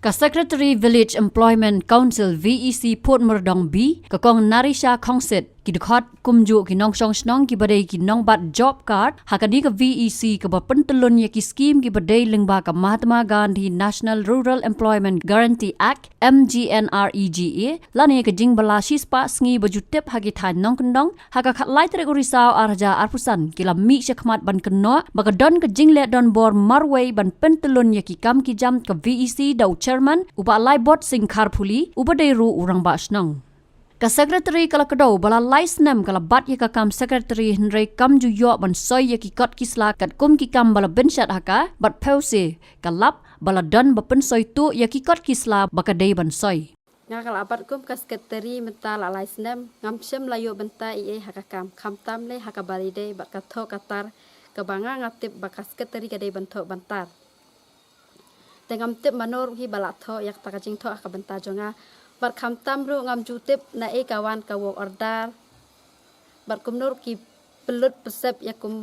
Ka Secretary Village Employment Council VEC Port Merdong B ka kong Narisha Kongset kidukhat kumju kinong song snong ki badai kinong bat job card hakani ka VEC ka pentelun ya ki scheme ki badai lingba ka Mahatma Gandhi National Rural Employment Guarantee Act MGNREGA lani ka jing bala shispa sngi bajutep hagi than nong kendong haka khatlai tere urisau arja arpusan kila mi shakmat ban kenno baka don ka jing le don bor marway ban pentelun ya ki kam ki jam ka VEC da chairman uba lai bot sing kharpuli uba dei ru urang ba snong ka secretary kala kado bala lais nam kala bat ya ka kam secretary Henry kam ju yo ban soy ya ki kot kisla kat kum ki kam bala benshat haka bat pause kalap bala don ba pen soy tu ya ki kot kisla baka dei ban soy nga kala abat kum ka secretary menta la lais nam ngam sem layo benta ie haka kam kham tam le haka balide bat ka tho katar ka banga ngatip baka secretary ka dei bantho bantar tengam tip manor hi bala tho yak ta ka jing tho ka benta jonga bat kham tam ru ngam jutip na e kawan ka wok ordar bat kumnur ki pelut pesep yakum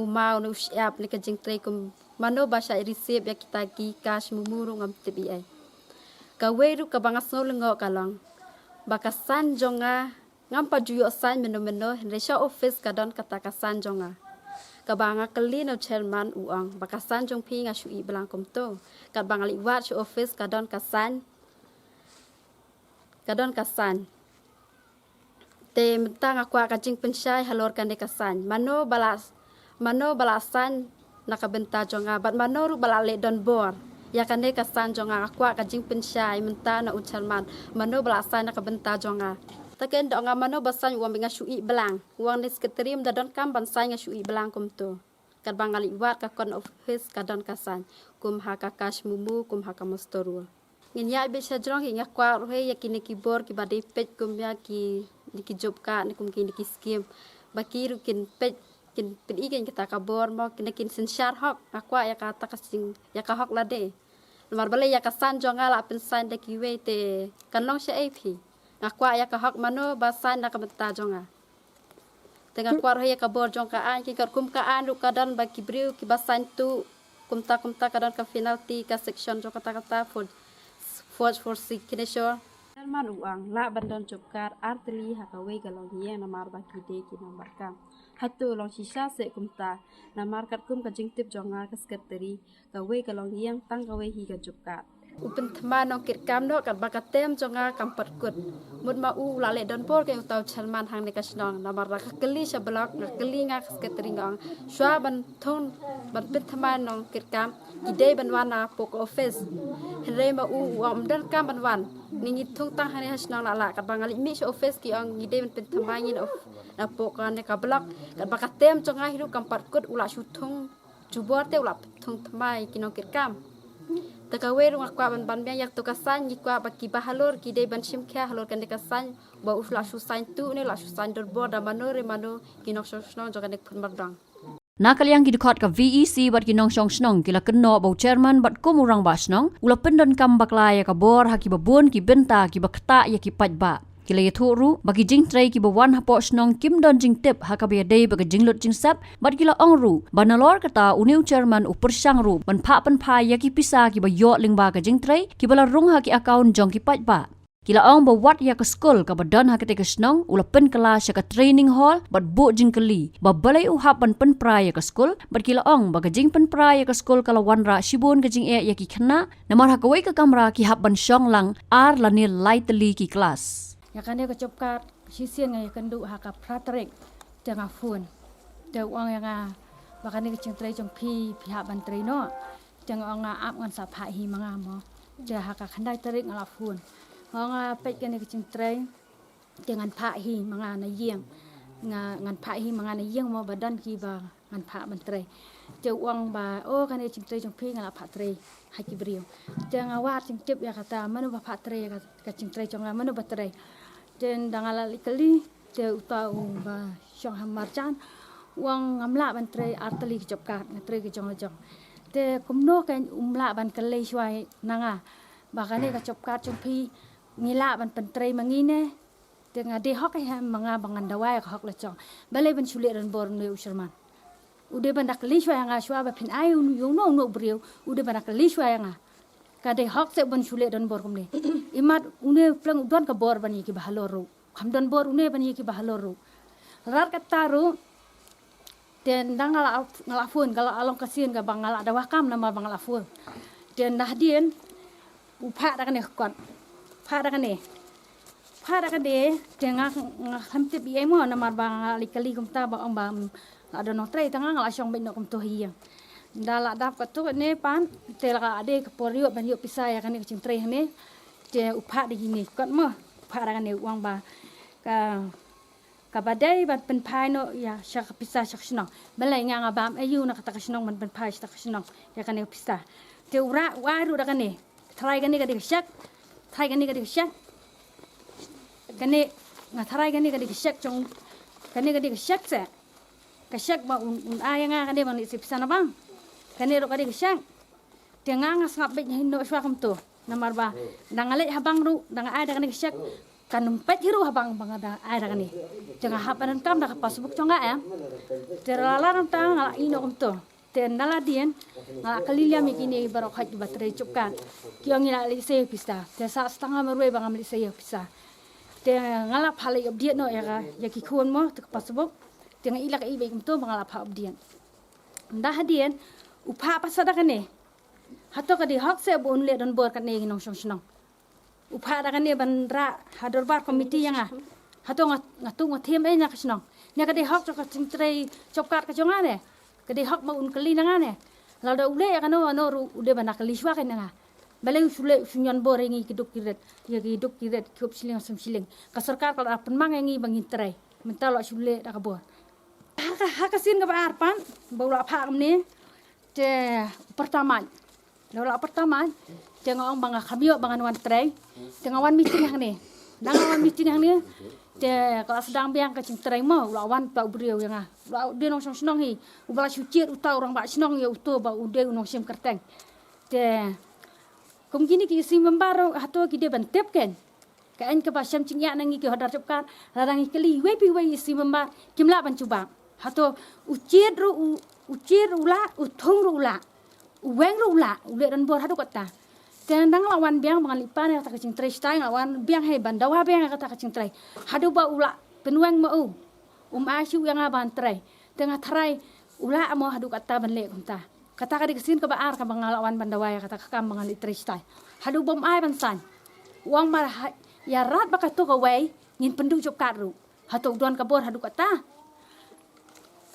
umau nu siap ni ka jing tre kum mano basha receive yak kita ki cash mumuru ngam tip ai ka weru ka bangas no lengo kalong bakasan jonga ngam pa juyo san meno resha office ka don kata kasan jonga ka banga kali no chairman uang bakasan jong pi nga shui belang kum to ka banga liwat shi office ka don kasan te mentang aku ka jing pensyai halor kan de kasan mano balasan nakabenta jonga bat mano ru balale don bor ya kan de kasan jonga aku ka jing pensyai menta na ucharman mano balasan nakabenta jonga taken donga mano basan uang binga shui belang uang ni sekretariam da don kam bansai nga shui belang kum to kad bangali wat ka kon office ka don kasan kum haka cash mumu kum haka mostoru nginya be sajrong inga kwa rohe yakini ki bor ki badai pej kum ya ki job ka ni kum ki scheme bakiru kin pej kin pedi kin kita ka bor mo kin sensyar hok akwa ya ka ta kasing ya ka hok lade mar bale ya ka san jonga la pensan de ki we te kanlong sha ap akwa ya ka hok mano basan na ka benta jonga tengah kwa rohe ya ka bor jong ka an ki kum ka an ru ka dan baki briu ki basan tu kumta ka dan ka penalty ka section jong kata for signature man uang la bandon jobkar arteli hakawe galong ye namar baki de ki namar kam hatu long sisa se kumta namar kat kum ka jing tip jonga ka sekretari kawe galong yang tang kawe hi ka jobkar upen thma nong kit kam no kat bakatem jonga kam patkut mud ma u la le don por ke utaw chalman hang ne kasnong namar ka keli sa blok na keli nga sekretari ngong swa ban thon ban pit thma nong kit kam ide ban wana pok office henre ma u am dan kam ban wan ningi thung tang hane hasnong la kat bangali mi office ki ang ide ban pit thma ngin of na pok ne ka blok kat bakatem jonga hiru kam patkut ula suthung jubor te ula thung thmai kinong kit kam takawe rumah kwa ban yak to kasan yikwa baki bahalor ki de ban simkha halor kan de kasan ba usla susain tu ne la susain dor boda manore mano kinok sosno jogan de pun bardang Nakaliang kidukhat ka VEC bat kinong song snong kila kenno bau chairman bat kumurang basnong ula pendon kam baklaya ka bor haki babun ki benta ki bakta ya ki pajba kila yaturu bagi jing tray ki bawan hapo snong kim don jing tip hakabe dei bagi jing lut jing sap bat kila ongru banalor kata uniu chairman upur sangru ban pha pan pha ya ki pisa ki ba yo lingba ka jing tray ki bala rung haki account jong ki pajba kila ong ba wat ya ka school ka badan hakate ka snong ula pen kelas ya ka training hall bat bu jing kali ba balai u hapan pen pra ya ka school bat kila ong ba ka jing pen pra ya ka school kala wanra shibun ka jing ya ki khna namar hakawai ka kamra ki hapan shong lang ar lani lightly ki class ya kan dia kecopkat sisian ngai kendu haka pratrek tengah phone te uang yang bahkan ni kecing trai jong pi pihak bantri no tengah nga ap ngan sap hi manga mo ja haka khandai tarik ngala phone nga pet kan ni kecing trai dengan pha hi manga na yeng ngan pha hi manga na yeng mo badan ki ba ngan pha bantri te uang ba oh kan ni kecing trai jong pi ngala pha trai haki brio tengah wat cing tip ya kata manu ba pha trai ka kecing trai jong manu ba trai den dangala likali te utau ba syong hamarjan wang amla ban tre arteli jobkat natre ke jong te kumno kan umla ban kale shwai nanga bakane ka jobkat jompi ngila ban pentre mangine te ngade hok ha manga bangan dawai ka hok la chong bale ban chule ran bor ne usherman ude ban dakli shwai nga shwa ba pin ayu yung no brio ude ban dakli shwai nga kade hok se bon chule don bor kumne imat une plang don ka bor bani ki bahaloru kham don bor une bani ki bahaloru rar kataru den dangala ngalafun kalau along kasin ka bangala ada wakam nama bangala fun den nahdien upha da kane kon pha da kane denga hamte bi emo nama bangala kali kumta ba ong ada no trai tanga ngala syong ben no kum to hiang dala dap ka tu ne pan tela ade ke porio ban yo pisaya kan ke cintre ne je upha di gini kot mo upha ra ne uang ba ka badai ban pen pai no ya syak pisah syak snong belai nga bam ayu na kata snong man pen pai syak snong ya kan ne pisah te ura waru da kan ne trai kan ne ka de syak trai kan ne ka de syak kan ne nga trai kan ne ka de syak chong kan ne ka de syak sa kasyak ba aya nga kan ne bang isip sana bang kanero kadi kesyang tengang ngap bet hindo swa kam tu namar ba dangale habang ru dang ada kan kesyak kanum pet hiru habang bang ada kan ni jangan hapanan kam dah pasbuk conga ya terlalar tang ngala ino kam tu ten dala dien ngala kalilia mikini barok haj batre cupkan kiong ina li se pista te sa setengah merwe bang amli se pista te ngala phale ob dien no ya ki khon mo te pasbuk te ngila ka ibe kam tu ngala pha ob dien dah dien upha pasada kane hato kadi hak se bon le don bor kane nong song upha da kane bandra hador bar komiti yang hato ngatu ngathim e nya kasnong nya kadi hak to ka cintrei copkat ka jonga ne kadi hak ma un kali nanga ne la da ule ya kano no ude bana kali shwa kane nga bale usule sunyon bor ngi kiduk kiret ya kiduk kiret kop siling sam siling ka sarkar kala apen mang ngi bangin trai mentalo sule da ka bor hakasin ka ba arpan baula pha kamne te pertama lola pertama jangan orang bangga kami bangan wan tray jangan wan meeting yang ni nang wan meeting yang ni te kalau sedang biang ke cing tray mo lawan pa brio yang la de nong snong hi ubala suci uta orang ba snong ya uto ba ude nong sim kerteng te kum gini ki sim membaro hato ki de bantep ken kaen ke basam cing ya nangi ki hodar cepkan larang keli we pi we sim membar kimla ban cuba hato ucir ula uthong ula uweng ula ule dan bor hadu kata tendang lawan biang bangal ipan kata kacing trai stai lawan biang he bandawa biang kata kacing trai hadu ba ula penueng mau asu yang aban trai tengah trai ula amo hadu kata ban le kumta kata kadi kesin ke baar ka bangalawan bandawa kata kakam bangal trai stai hadu bom ai ban san uang mar ya rat ba ka to ka wei ngin pendu jop karu hatu don ka bor hadu kata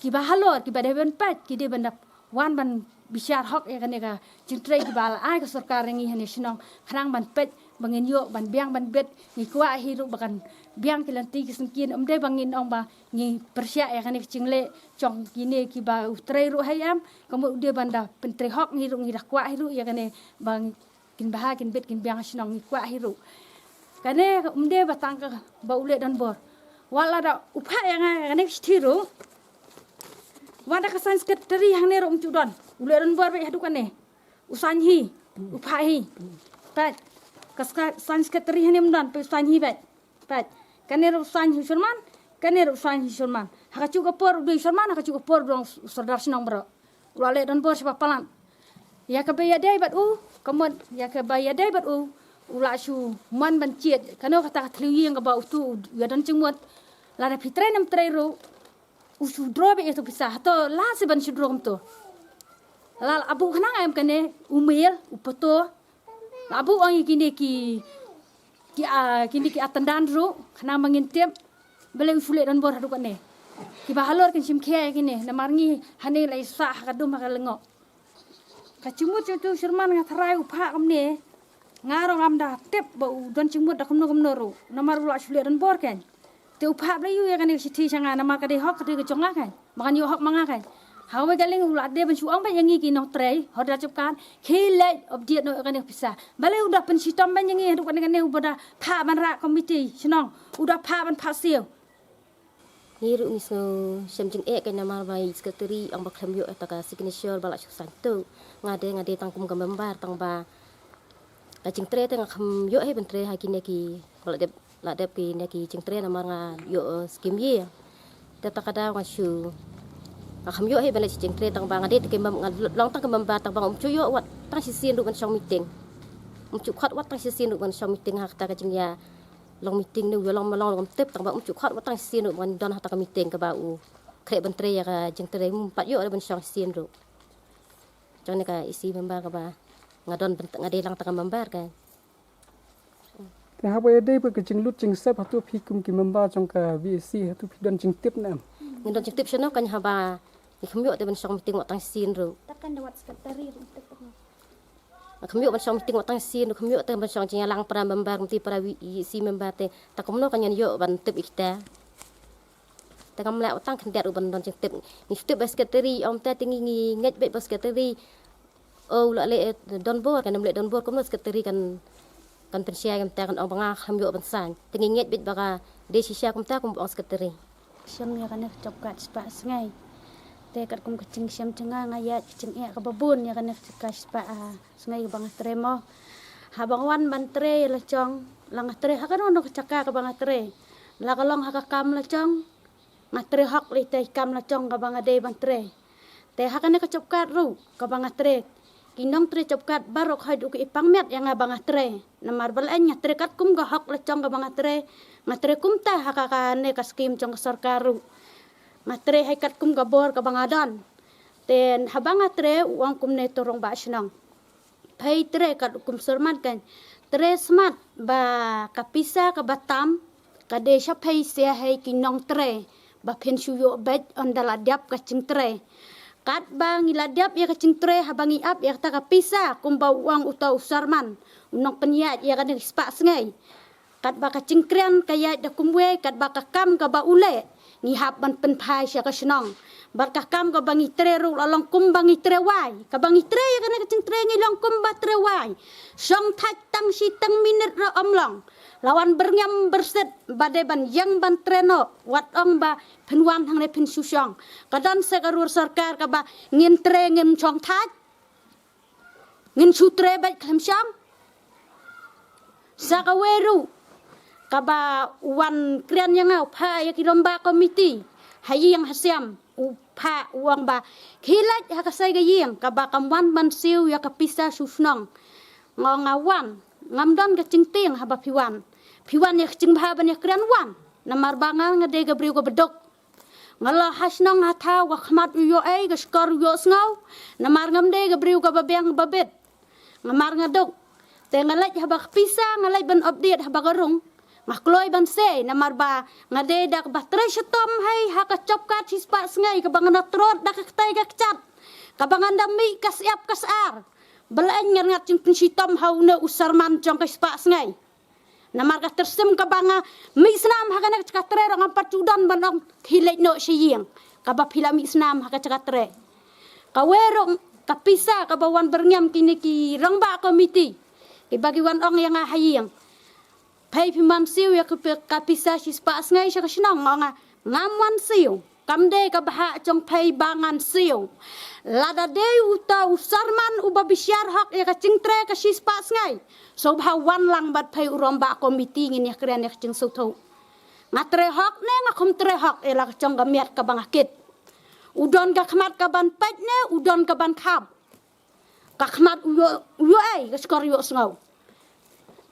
kiba halor kiba deben pat kide benda wan ban bisyar hok ya kan ka cintre kiba ai ka sarkar ngi hane sinong khrang ban pet bangin yo ban biang ban bet ngi kwa hiru bakan biang kilanti kisengkin umde bangin ong ba ngi persya ya kan cingle cong kine kiba utre ru hayam kamu ude banda pentre hok ngi ru ngi kwa hiru ya kan bang kin bah kin bet kin biang sinong ngi kwa hiru kane umde batang ka baule dan bor wala da upha ya kan stiru wada ka sekretari yang nero umcudon uleran bor be hadukan ne usanhi upahi pat ka sekretari yang nemdan pe usanhi pat kanero usanhi surman haka juga por be surman haka juga por dong sardar sinong bro ulale dan bor siapa palan ya ka be yadai bat kamon ya ka be yadai bat ula su man ban chiet kano kata thliwi yang ka ba tu ya dan cingmot la na fitre nam treiro usu drobe itu pisah to la seban sudrom to la abu khanang ayam kane umil upoto abu ang kini ki atandan ru khana mangintep bele usule dan bor hadu kane ki bahalor kin simkhe kini namarngi hane lai sa kadum hakalengo kacimut itu surman ngatrai upha kamne ngarong amda tep bau don cimut da kamno ru namaru la usule dan bor kan te upha blayu ya kan siti sanga nama ka de hok ka de jonga kan makan yo hok manga kan hawe galing ula de ban suang ba yangi ki no trai hoda cepkan khile obdiet no kan bisa bale udah pen sitom ban yangi hadu kan ubada pha ban ra komiti sinong udah pha ban phasil ni ru ni so semjing kan nama bai sekretari ang baklam yo ataka signature bala santu ngade tangkum gambar tang ba kacing tre tang kham yo he ban tre ha kine ki bala de la dep ki neki cingtre nama nga yo skim ye tata kada nga shu kham yo he bale cingtre tang bang ade ke long tang kemam ba tang bang umcu yo wat tang sisin ru kan song meeting chụp khát wat tang xin được ban xong meeting hak ta ka jing ya long meeting nu long long tep tang ba chụp khát wat tang xin được ban don hak ta meeting ka ba u kre ban tre ya ka jing tre pat yo ban xong xin ru cho nên ka isi member ka ba ngadon ngade lang ta member kaแต่หากว่าได้เพื่อกจึงลุดจึงเซฟตัวพี่กุมกิมบ้าจงกะ VC ตัวพี่ดันจึงเต็บน้ำ ngin don jing tip sono kan ha ba ni kham yo te ban xong meeting wat tang xin ru takkan dawat sekretari untuk kham yo ban xong meeting wat tang xin ru kham yo te ban xong jing lang para member mti para VC member te ta komno kan yan yo ban tip ikta ta kam la tang kan der ban don jing tip ni tip sekretari om ta tingi nget be sekretari la le don bor kan le don bor komno sekretari kan pensia kan ta kan ong banga kham yo ban san tingi nget bit baka de sisya kum ta kum ong sekretari Siam ya kan cop kat spa sengai. Te kat kum kecing siam cenga ngayat kecing ka babun ya kan kat spa sengai bang tremo. Ha bang wan ban tre la chong lang tre ha kan ono kecaka ka bang tre. La kalong ha ka kam la chong. Ngatre hok li te kam la chong ka bang ade ban tre. Te ha kan cop kat ru ka bang tre. Kinong tre cop kat barok hadu ki ipang met yang bang tre. Namar bal en ngatre kat kum ga hok la chong ka bang tre. Ngatre kum ta hakakane ka skim chong sarkaru ngatre hay kat kum gabor ka bangadan ten habang ngatre uang kum ne torong ba sinang pay tre kat kum serman kan tre smart ba kapisa ka batam ka desha pay se hay kinong tre ba pensuyo bed ondala diap ka cing tre kat bang iladiap ya ka cing tre habang iap ya ta kapisa kum ba uang utau sarman unong penyat ya kan spa sengai kat baka cingkrian kaya da kumwe kat baka kam ka ba ule ni hab ban pen phai sya ka snong bar ka kam ka bangi tre ru long kum bangi tre wai ka bangi tre ya kana cing tre ngi long kum ba tre wai song thach tang si tang minit ra omlong lawan berngam berset bade ban yang ban treno wat ong ba penwan hang ne pen susong kadan sekarur sarkar ka ba ngin tre ngin chong thach ngin su tre ba kham sam sakaweru kaba wan krian yang au pha ya kilomba komiti hayi yang hasiam upha uang ba khilat ha kasai ga yeng kaba kamwan man siu ya kapisa susnong ngongawan ngamdan ga cingting haba piwan ya cing ba ban ya krian wan namar bangal ngade ga briu ga bedok ngala hasnong hatha wa khmat yo ai ga skor yo sngaw namar ngamde ga briu ga babeng babet ngamar ngadok te ngalaj haba kapisa ngalaj ban update haba garung Makloi ban se namar ba ngade dak ba tre shetom hai ha ka chop ka chispa sngai ka bangana trot dak ka tai ka chat ka banganda mi ka siap ka sar belain ngat cing shitom hauna usarman jong ka spa sngai namar ka tersim ka banga mi snam ha kana ka tre rang pacudan banong hilai no siyeng ka ba phila mi snam ha ka tre ka werong ka pisa ka bawan berngam kini ki rangba komiti ki bagi wan ong yang hayeng pay piman siu ya kapisa sispa ngai sa kasinang nga ngamwan siu kamde ka baha chong pay bangan siu lada de uta usarman ubabisyar hak ya ka cingtre ka sispa ngai so bhawan lang bat pay uromba komiti ngin ya kren ya cing sutho ngatre hak ne ngakum tre hak ela ka chong gamiat ka bangakit udon ka khmat ka ban paj ne udon ka ban khab ka khmat uyo ai ka skor yo sngaw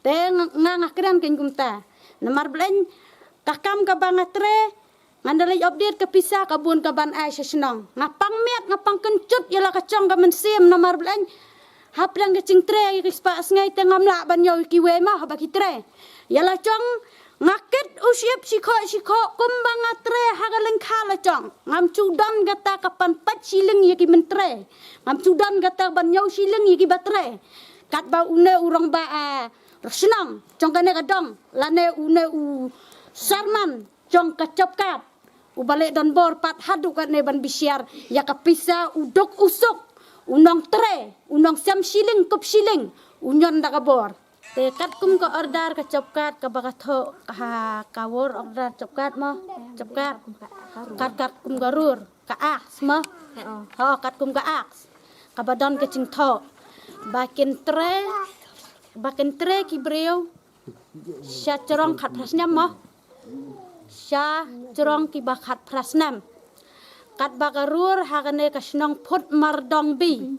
te ngakran ken kumta namar blen kakam ka bangatre ngandalay update ka pisa ka bun ka ban ai sesnong ngapang met ngapang kencut yala ka chong ka mensim namar blen haplang ka cingtre ka spa ngai te ngamla ban yo ki we ma ha ba kitre yala chong ngakit usiep sikho kum bangatre hagaleng khala chong ngam chudan gata kapan pat siling yaki mentre ngam chudan gata ban yo siling yaki batre kat ba une urang ba senang chong kane kadang lane une u sarman chong kacop kat u balik don bor pat hadu kane ban bisyar ya kapisa udok usuk unong tre unong sam siling kup siling unyon da kabor te kat kum ka order kacop kat ka bakatho ka kawor order cop kat mo cop kat kum garur ka aks mo ho kat kum ka aks ka badon ka cing tho bakin tre ki breu sya cerong khat prasnam mo sya cerong ki bakhat prasnam kat bagarur hagane ka snong phut mardong bi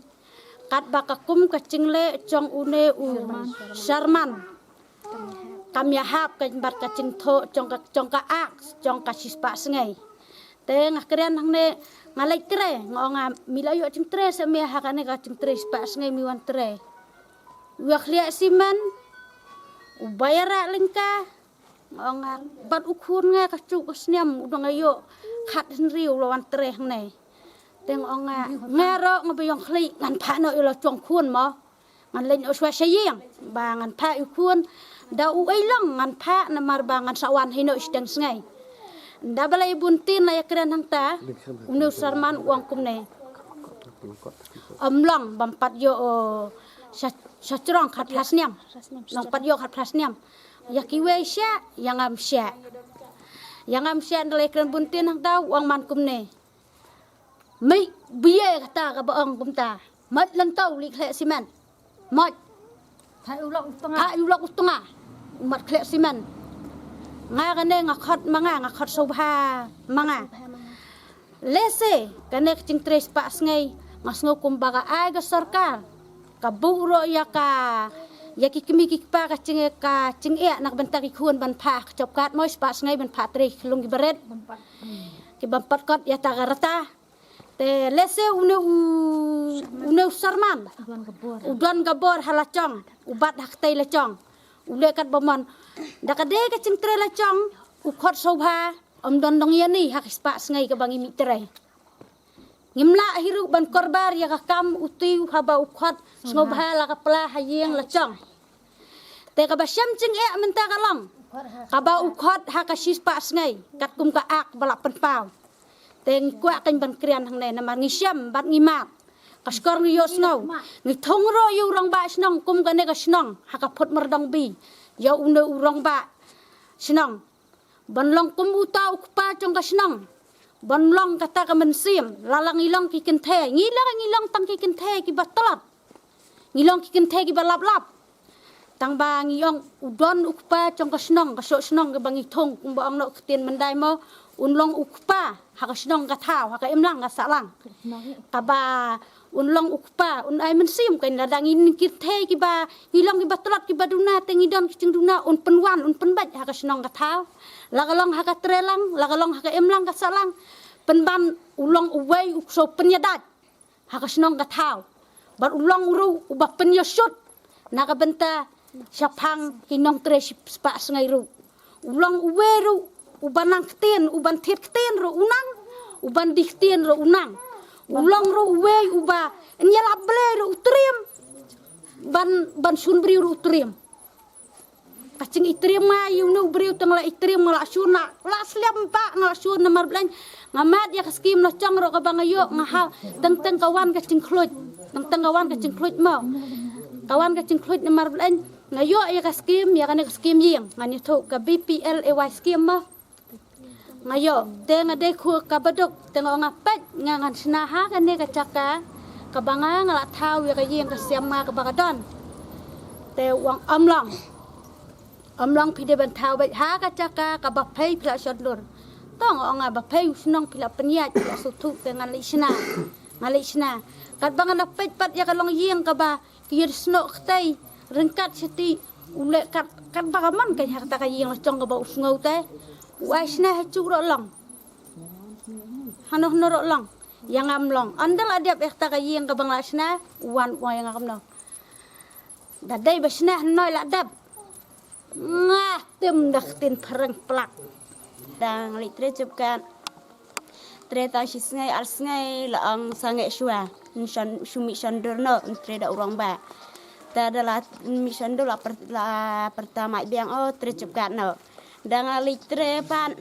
kat bakakum kacing le jong une u Sharman kami hap kan bat kacing tho jong ka ak jong ka sispa sengai te ngakrian hang ne ngalai tre ngonga milayo cing tre se me hakane ka cing tre spa sengai miwan tre wa khlia siman u bayara lengka ngonga bat ukun nga ka cu ka sniam udang ayo khat riu lawan tre hang ne teng onga ngaro ngobayong khli ngan pha no ilo chong khuôn mo ngan len o shwa shayeng ba ngan pha u khuôn da u ai long ngan pha na mar ba ngan sawan hino isteng sngai da balai buntin la yakran hang ta unu sarman uang kumne long bampat yo sa trong khat plasniam long pat yo khat plasniam yakiwe sya yang am sya dalai kran buntin hang ta uang man kumne mấy bia ta ka baong kumta mat lang tau li khle siman mat Thai ulok tengah. ha yu lok utunga mat khle siman nga kane nga khot sobha manga lese kane cing tres pa sngai ngas ngo kumbaga ai ga sarkar ka buro ya ki kimi ki pa ka cing e nak bentar ki khun ban pha chop kat moi pa sngai ban pha tre lung ki baret ki bampat kot ya ta garata te lese une Sharman udan gabor halacong ubat haktai lacong ule kat bomon dakade ka cingtre lacong ukhot sobha don dong yani hak spa sngai ka bangi mitre ngimla hiru ban korbar ya ka kam uti haba ukhot sobha la ka pla hayeng lacong te ka basyam cing e menta kalong ka ba ukhot hak spa sngai kat kum ka ak balak penpau teng kwa kan ban krian hang ne namar ngisyam bat ngimat kaskor ngiyo snow ngi thongro yu rong ba snong kum ka ne ka snong haka phot mardong bi ya une urong ba snong ban long kum uta ukpa chong ka snong ban long kata ka mensim lalang ilong ki kenthe ngilang tang ki kenthe ki batalat ngilong ki kenthe ki balap lap tang ba ngiyong udon ukpa chong ka snong ka so snong ka bangi thong kum ba ang no ktin mandai mo unlong ukpa haka snong ka thao haka imlang ka salang kaba unlong ukpa ai mensim kain ladang in kithe ki ba ngilong ki batlat ki baduna tengidon ki cingduna un penwan un penbat haka snong ka thao lagalong haka trelang lagalong haka imlang ka salang penban ulong uwei ukso penyadat haka snong ka thao bar ulong uru uba penyosut naka benta syapang hinong tre spa sungai ru ulong uweru uban nangtin uban tirtin ro unang uban diktin ro unang ulong ro uwe uba nyala ble ro utrim ban sunbri ro utrim kacing itrim ma yunu bri utang la itrim la suna la sliam pa ngala suna mar blan ngamat ya kaskim no chang ro ka bangayo ngaha teng kawan kacing khluj teng kawan kacing khluj mo kawan kacing khluj mar blan ngayo ya kaskim ya kan kaskim ying ngani tho ka BPL ay skim mo ngayo tenga de khu kabadok tenga ngapat ngangan sinaha kane kacaka kabanga ngala thau ya kayeng kasyama kabakadon te wang amlang pide ban thau ba ha kacaka kabapai pla shodlur tong nga bapai usnong pila penyat ya sutu tenga lisna ngalisna kat bangan napet pat ya kalong yeng kaba kiyir snok tai rengkat seti ule kat bagaman kan hakta kayeng lacong kaba usngau te Waisna hacu rolong, hanoh norolong, yang amlong. Andal adiap ekta kayi yang kabang lasna, uan yang akamno. Dadai basna hanoi ladap, ngah tim daktin perang pelak. Dan litre cupkan, treta sisngai alsngai laang sangai shua, shumi shandurno, tre da urang ba. Adalah mishandur la pertama biang tre cupkan no. Dengan litre pan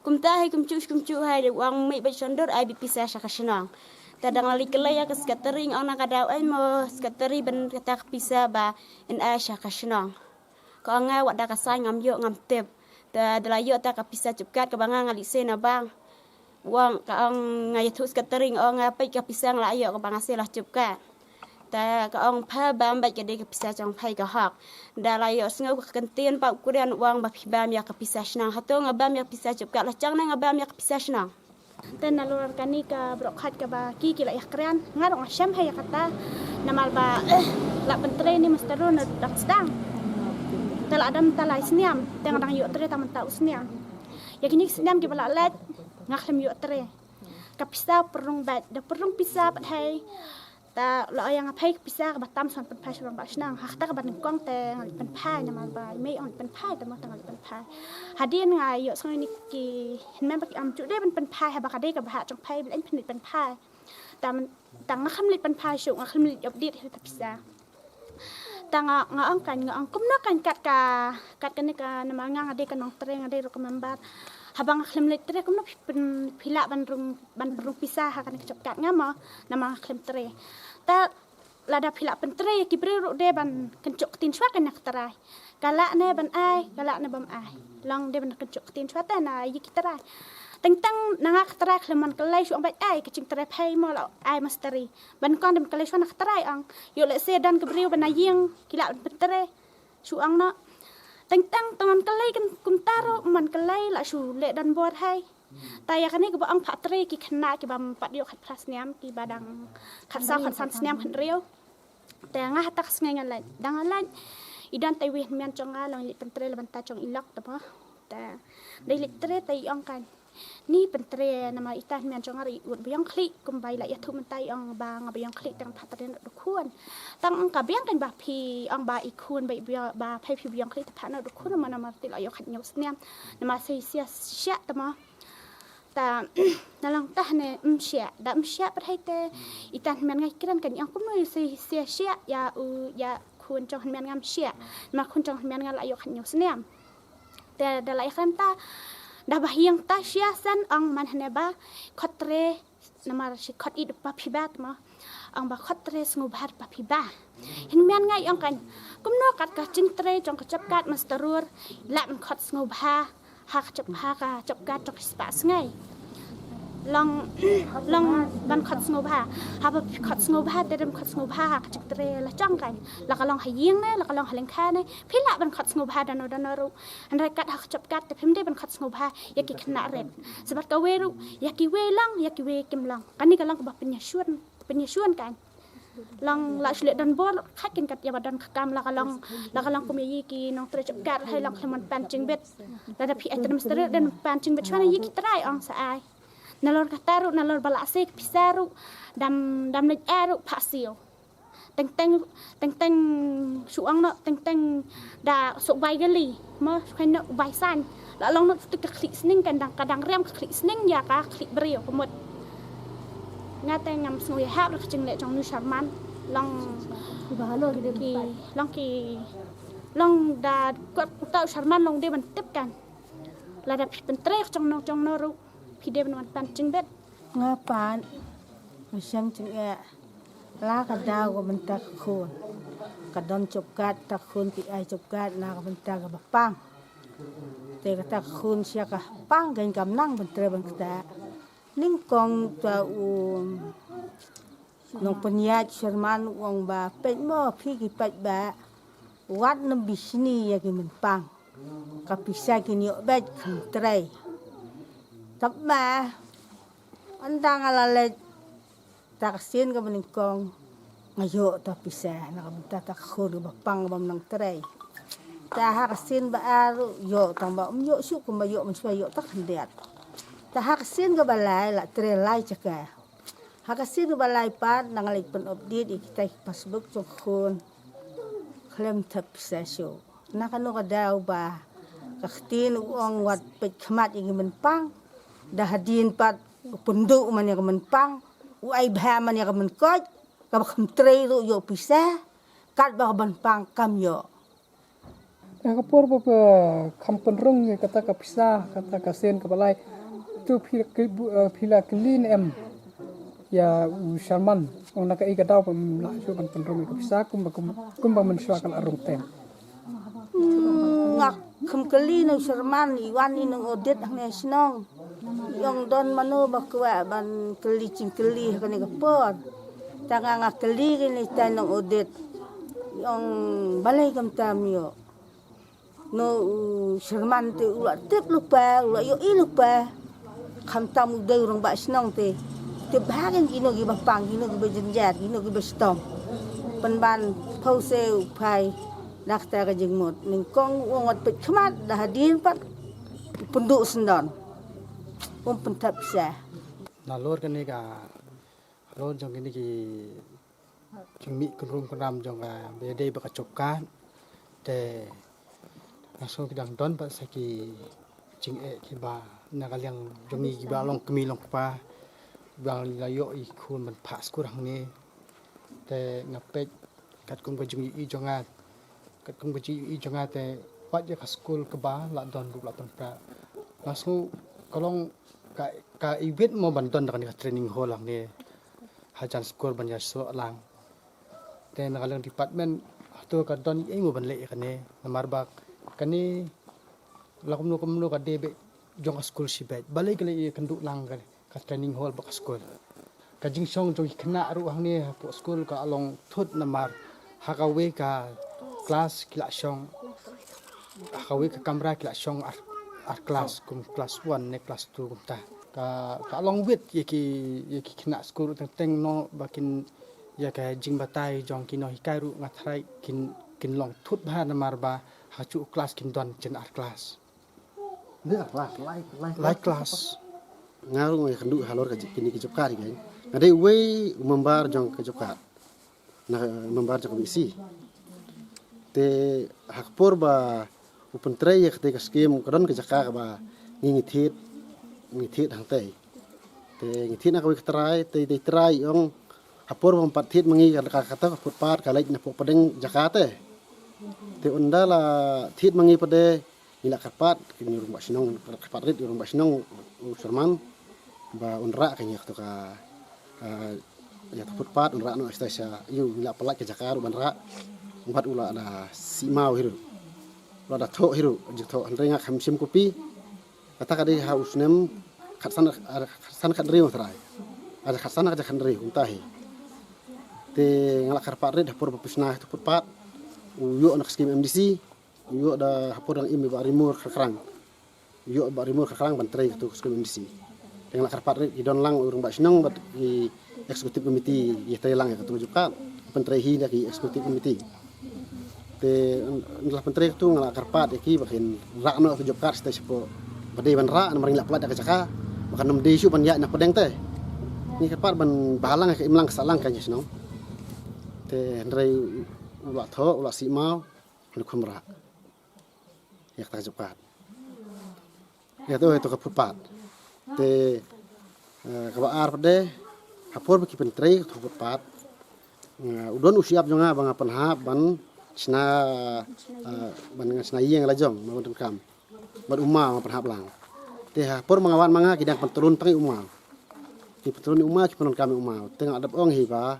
kumtahi kumcu hai wang mi bacondor ai bipisa syakasnang tadang likelaya ke skatering ana kadau ai mo skateri ben kata pisa ba en ai syakasnang ko nga wada kasai ngam yo ngam tep ta dalayo ta ka pisa cupkat ke banga ngali sena bang wang ka ngai thu skatering o nga pai ka pisang la yo ke banga selah cupkat ta ka ong pha bam ba ke de ke pisa chong phai ka hak da la yo sngo ka kentien pa kurian wang ba phibam ya ka pisa snang hato ngabam ya pisa chup ka la chang na ngabam ya ka pisa snang dan nalur kani ka brokat ka ba ki la yakran ngarong asyam hay kata namal ba la pentre ni mestaro na dak sedang tal adam talai sniam tang dang yo tre tam ta usniam yakini sniam ki bala let ngaklem yo tre kapisa perung bat da perung pisa pat hay ta lo yang apai pisa ka batam son pen pai shurang ba snang hakta ka ban kong te ngal pen pai namal ba me on pen pai ta mo tang pen pai hadien nga yo song ni ki men ba ki am chu de pen pai ha ba ka de ka ba chong pai ben pen pen pai ta man tang nga kham lit pen pai shu nga kham lit yob dit ta pisa ta nga ang kan nga ang kum na kan kat ka ni ka namal nga de ka nong tre nga de ro ka membat habang kham lit tre kum na pila ban rung pisa ha kan ka kat nga mo nama kham tre ta lada pila pentre ki ru de ban kencuk tin chwa kan nak terai kala ne ban ai kala ne bam ai long de ban kencuk tin chwa ta na yi ki terai teng nangak terai kleman kelai shu ambai ai kecing terai pai mo la ai masteri ban kon dem kelai shu nak terai ang yo le se dan kebriu ban aying kila pentre shu ang na teng teman kelai kan kum taro man kelai la shu le dan bot hai ta ya kan ni ko ang patre ki khna ki bam pat yo khat plas niam ki badang khat sa khat san niam khat riuแต่งาตักสงายอะไรดังอะไรอีดันไตเวียนเมียนจงอาลองลิเป็นเตรลบันตาจงอีล็อกแต่พอแต่ได้ลิเตรไตยองกันนี่เป็นเตรนมาอีตาเมียนจงอาอีอุดบยองคลิกุมใบละยาทุมันไตยองบางบยองคลิตั้งพัตเตรนดุควรตั้งกับเบี้ยงกันบาพีองบาอีควรใบบาไพพีบยองคลิตพันดุควรมันมาติลอยขัดเหนียวเนียมนมาเสียเสียแต่มาแต่นั่นลองตาเนี่ยเสียดัมเสียประเทศแต่อีตาเมียนไงกันกันยังก็ไม่เสียเสียยาคุณจงเมียนงามเสียมาคุณจงเมียนงามละยกขันอยู่เสนียมแต่เดี๋ยวไอ้คนตาดาบยังตาเสียสันองมันเห็นบ่ขัดเรนมาสิขัดอีดปะพิบาตมาองบ่ขัดเรสงบหาดปะพิบาเห็นเมียนไงองกันกุมนกัดกะจิงเตรจงกะจับกัดมัสตรูร์ละมันขัดสงบหาหากจับหากะจับกัดจงสปาสไงลองบันขัดสงบหาหาแบบขัดสงบหาแต่เดิมขัดสงบหาจักเตรละจ้องกันแล้วก็ลองหายิงเนี่ยแล้วก็ลองหาเลี้ยงข้าเนี่ยพี่ละบันขัดสงบหาดานอรุอันไรกัดหากจับกัดแต่พิมได้บันขัดสงบหาอยากกิขนาดเร็ดสบัดกะเวรุอยากกิเวลังอยากกิเวกิมลังกันนี่ก็ลองก็บอกเป็นยาชวนกันลองละเฉลี่ยดันบอลคัดกินกัดยาบดันกรรมแล้วก็ลองกุมยีกีน้องเตรจับกัดให้ลองให้มันแปนจิงเบ็ดแล้วแต่พี่ไอ้ตรมสเตอร์เดินแปนจิงเบ็ดช่วยยีกีตรายองสะอายnalor kataru nalor balasik pisaru dam lej aru pasio teng suang no teng da sok bai gali mo khain no bai san la long no tik klik sning kadang rem klik sning ya ka klik brio komot ngate ngam sngui hap la ching le jong nu sharman long long da kot tau sharman long de ban tip kan la da pen trek jong no ruพี่เดบนวันปันจิงเบ็ด ngapan macam cing la ka daw ko benta khun ka don chopkat ta khun ti ai chopkat na ka benta ka bapang te ka ta khun sia ka pang gan kam nang bentre ban ta ning kong ta nong penya Sherman wong ba pe mo phi ki pa ba wat na bisni ya ki men pang ka pisa ki ni bet khun trai tập ba anh đang là lệ ta xin cái mình con mà dỗ ta pisa na ta khôn cái bapang bam nang tray ta hak xin ba aro dỗ tang ba dỗ su ko ma dỗ man suai dỗ tak hendet ta hak xin cái balai la tray lai chaka hak xin cái balai pat nang lek pen update kita Facebook jong khôn klem ta pisa show na kanu ka daw ba kaktin uang wat pet khmat ing men pang dah hadin pat penduk man ya menpang uai bha man ya menkoj ka kham tre ru yo pisa kat ba menpang kam yo ka por bo kampen rong ye kata ka pisa kata ka sen ka balai tu phila clean em ya u sharman ona ka ika daw pam la so kampen rong ka pisa kum ba men shwa kal arung tem ngak kham kali no sharman iwan ni nang odet ne snong yang don mano bakwa ban keli cingkeli kan ni kapor tanga ngakeli ni tanong odet yang balai kam tamyo no sherman te ula tip lupa ula yo i lupa kham tam deu rong ba snong te bahagian gino gi bapang gino gi bejenjat gino gi bestom penban pause pai dakta ka jengmot mingkong wongot pet khmat dah hadir pat penduk sendon pentap sa na lor kan ni ka lor jong ini ki jong mi kun ram jong ka be dei ba ka chop kan te na so ki dang don pa sa ki jing e ki ba na ka yang jong ni ki ba long kmi long pa bang la yo I kun man pas kurang ni te ngapet kat kum ka jong I jongat kat kum ka ji I jongat te wat ya ka school ka ba la don ru la ton pra langsung kolong ka ibit mo banton kan ka training hall lang ni hajan school ban ya so lang te na kalang department to ka don I mo ban le kan ni namar bak kan ni lakum no ka debe jong ka school sibet balai ka le kan du lang ka training hall ba ka school ka jing song jong khna ru hang ni po school ka along thut namar hakawe ka class kila song hakawe ka kamera kila song ar class kum class 1 ne class 2 kum ta ka along with yaki khna school teng no bakin ya ka jing batai jong kino hikai ru ngathrai kin long thut ba namar ba ha chu class kin don chen ar class Dia like class ngaru ngai kandu halor ka kini ki jokar kan ngade we membar jong ka jokar na membar jong bisi te hakpor ba upen tray ya te ka skim kadon ka jaka ba ngi thit hang te ngi na ka wi trai te trai ong hapor ba pat thit mangi ka kata put pat ka lek na pok padeng jaka te undala thit mangi pade ila kapat kini rumah sinong kapat rit rumah sinong Usman ba unra kanya to ka ya put unra no istasa yu ila pelak ke Jakarta banra umpat ula ada simau hiru ada tho hiru jik tho andrenga khamsim kopi kata kadi haus nem khatsan kadri matrai ada khatsan ka khandri untahi te ngala karpat rit dapur bapusna to put pat uyo anak skim MDC yo da hapor dang imi ba rimur kerang yo ba rimur kerang bantrai tu skum MDC dengan karpat idon lang urang ba sinong bat di eksekutif komiti ye lang ya tu juga bantrai hi dari eksekutif komiti te ngala bantrai tu ngala karpat iki bakin rakno tu juga sta sepo badai ban ra maring la plat ka jaka bakan nem desu ban ya na pedeng teh ni karpat ban balang ka imlang salang kan sinong te ndrai ula tho ula simau ni khumra ya ta cepat ya itu kepupat te kabar pade hapor beki pentri kepupat udon usiap jonga bang penhap ban sna ban sna yeng lajong maun kam ban umma penhap lang te hapor mangawan manga kidang penturun pangi umma ki penturun umma ki penon kami umma tengah adap ong hi ba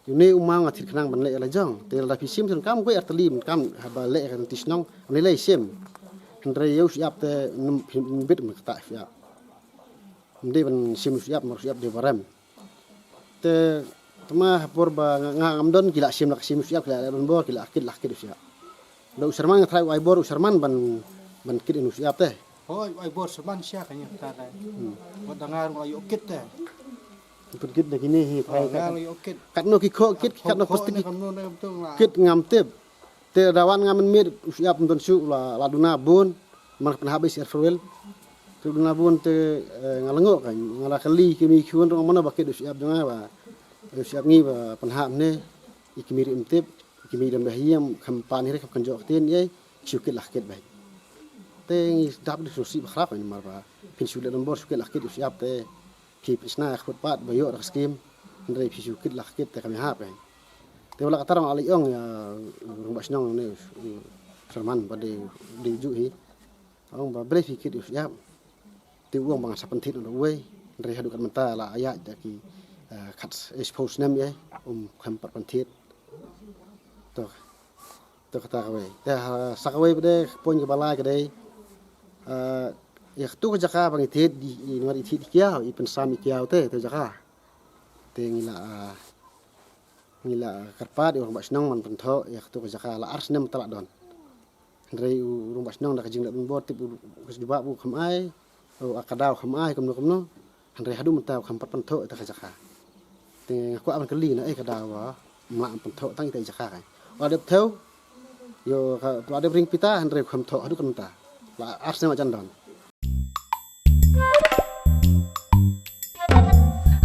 yune umma ngathir khnang ban le lajong te la pisim sun kam ko artlim kam haba le kan tisnong ani le sim Andre yau siap te bit mekta siap. Ndi ban sim siap mar siap de baram. Te tama hapor ba ngam don gila sim lak sim siap la ban bor gila akid siap. Da usarman ngatrai wai bor usarman ban kid inu siap te. oh ai bor serman sia kanya ta ta wat dangar ayo kit te Put kid de gini hi pai ngal ayo kit kat no ki kho kid kat no pasti kid ngam tep te dawan ngamen mir usiap don su la duna bun mar pen habis erfrel te duna bun te ngalengo kan ngala kali kimi khiun rong mana bakit usiap jonga ba usiap ngi ba pen hab ne ikimir imtip ikimir dan bahiyam kampan hire kan jok tin ye syukit lah kit bai te ngi dap di susi bakhrap ni mar ba pin su dan bor syukit lah kit usiap te ki pisna khut pat bayo rak skim ndai pi syukit lah kit te kami hab bai te wala katarang ali ong ya rumah sinong ne Salman pada di juhi ong ba bre fikir ya te uang bang sapentit no we ndre hadukan menta la ayat daki khat expose nem ye kham pentit to kata we te sakawe pada pon ke bala ke dei ya tu ke jaka bang itit di ngari itit kiau I pensam kiau te jaka te ngila karpat orang basnong man pentho ya tu ke jaka la ars nem talak don ndrei urung basnong da kajing da bor tip kus juba bu khamai akadau khamai kamno hanre hadu mentau kham pat pantho ta kajaka te ko aban kali na kadau ma pantho tang ita jaka kai wa dep theu yo wa dep ring pita hanre kham tho hadu kanta la arsne ma chandon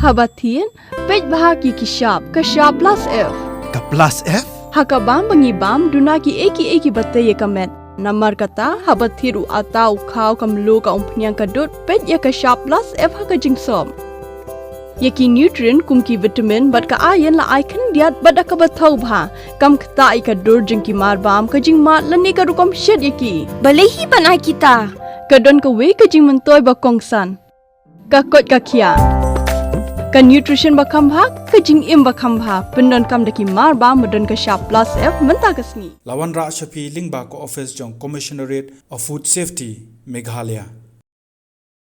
Habatin pej bahagi kishap kashap plus F Ka plus F hakabam bangibam dunaki eki batay kamet namar kata habathiru atau khaw kamlu ka umpnyang kadut pej ya kashap plus F hakajing som yaki nutrient kumki vitamin bat ka ayen la icon diat bat ka bathau bha kam khta ka dur jingki mar bam ka jing mat lani ka rukom shed yaki balehi banai kita kadon ka we ka jing mentoy ba kongsan ka kot ka khia ka nutrition ba khambha ka jing im ba khambha pendon kam daki mar ba modon ka sharp plus F menta kasni Lawan Ra Shafi Lingba ko office jong Commissionerate of Food Safety Meghalaya